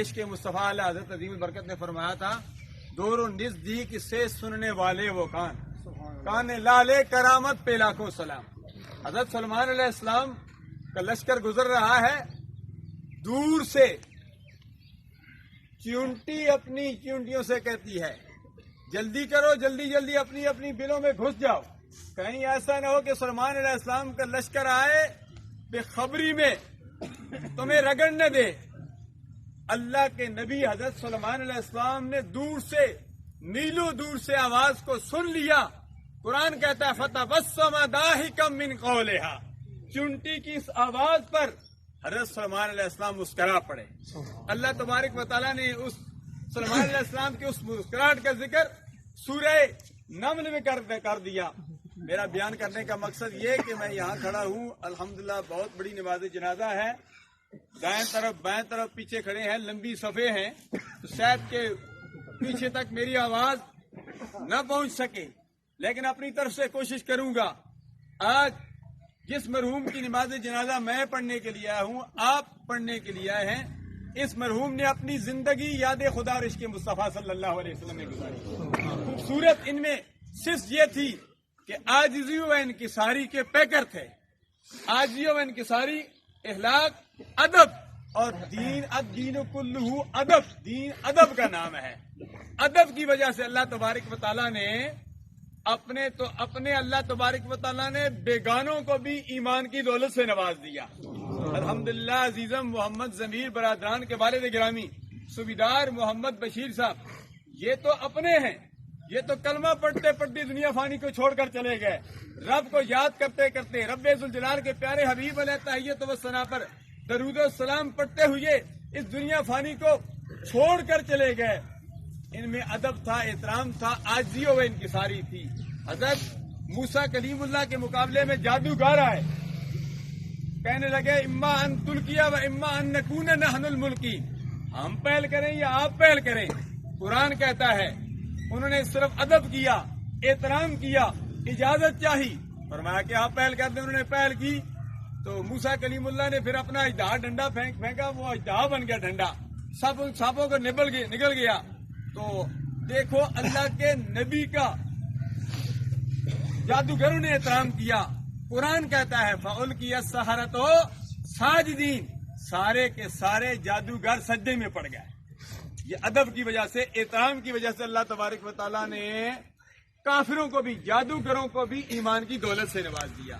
عشق مصطفیٰ علیہ حضرت عظیم البرکت نے فرمایا تھا، دور و نزدیک سے سننے والے وہ کان لالے کرامت پہ لاکھوں سلام۔ حضرت سلمان علیہ السلام کا لشکر گزر رہا ہے، دور سے چیونٹی اپنی چیونٹیوں سے کہتی ہے جلدی کرو، جلدی جلدی اپنی اپنی بلوں میں گھس جاؤ، کہیں ایسا نہ ہو کہ سلمان علیہ السلام کا لشکر آئے بے خبری میں تمہیں رگڑ نہ دے۔ اللہ کے نبی حضرت سلمان علیہ السلام نے دور سے، نیلو دور سے آواز کو سن لیا۔ قرآن کہتا ہے فَتَبَسَّمَ ضَاحِكًا مِّن قَوْلِهَا، چونٹی کی اس آواز پر حضرت سلمان علیہ السلام مسکرا پڑے۔ اللہ تبارک و تعالیٰ نے اس سلمان علیہ السلام کی اس مسکراہٹ کا ذکر سورہ نمل میں کر دیا۔ میرا بیان کرنے کا مقصد یہ کہ میں یہاں کھڑا ہوں، الحمدللہ بہت بڑی نماز جنازہ ہے، دائیں طرف بائیں طرف پیچھے کھڑے ہیں، لمبی صفیں ہیں، تو شاید کہ پیچھے تک میری آواز نہ پہنچ سکے، لیکن اپنی طرف سے کوشش کروں گا۔ آج جس مرحوم کی نماز جنازہ میں پڑھنے کے لیے آیا ہوں، آپ پڑھنے کے لیے آئے ہیں، اس مرحوم نے اپنی زندگی یاد خدا اور عشق مصطفیٰ صلی اللہ علیہ وسلم میں گزاری۔ خوبصورت ان میں صرف یہ تھی کہ عاجزی و انکساری کے پیکر تھے، عاجزی و انکساری، اخلاق، ادب، اور دین، الدین کلہ ادب، دین ادب کا نام ہے۔ ادب کی وجہ سے اللہ تبارک و تعالیٰ نے اپنے اللہ تبارک و تعالیٰ نے بیگانوں کو بھی ایمان کی دولت سے نواز دیا۔ الحمدللہ عزیزم محمد ضمیر برادران کے والد گرامی صوبیدار محمد بشیر صاحب، یہ تو اپنے ہیں، یہ تو کلمہ پڑھتے پڑھتے دنیا فانی کو چھوڑ کر چلے گئے، رب کو یاد کرتے کرتے رب ذوالجلال کے پیارے حبیب علیہ تحیت و ثنا پر درود و سلام پڑھتے ہوئے اس دنیا فانی کو چھوڑ کر چلے گئے۔ ان میں ادب تھا، احترام تھا، عاجزی و انکساری تھی۔ حضرت موسیٰ کلیم اللہ کے مقابلے میں جادوگر آئے، کہنے لگے اما ان تلقی و اما ان نکون نحن الملکی، ہم پہل کریں یا آپ پہل کریں۔ قرآن کہتا ہے انہوں نے صرف ادب کیا، احترام کیا، اجازت چاہی، فرمایا کہ آپ پہل کر دیں، انہوں نے پہل کی تو موسیٰ کلیم اللہ نے پھر اپنا اژدہا ڈنڈا پھینکا، وہ اژدہا بن گیا ڈنڈا، سب ان سانپوں کو نکل گیا۔ تو دیکھو اللہ کے نبی کا جادوگروں نے احترام کیا۔ قرآن کہتا ہے فَأُلْقِيَ السَّحَرَةُ ساجدین، سارے کے سارے جادوگر سجدے میں پڑ گئے۔ یہ ادب کی وجہ سے، احترام کی وجہ سے اللہ تبارک و تعالیٰ نے کافروں کو بھی، جادوگروں کو بھی ایمان کی دولت سے نواز دیا۔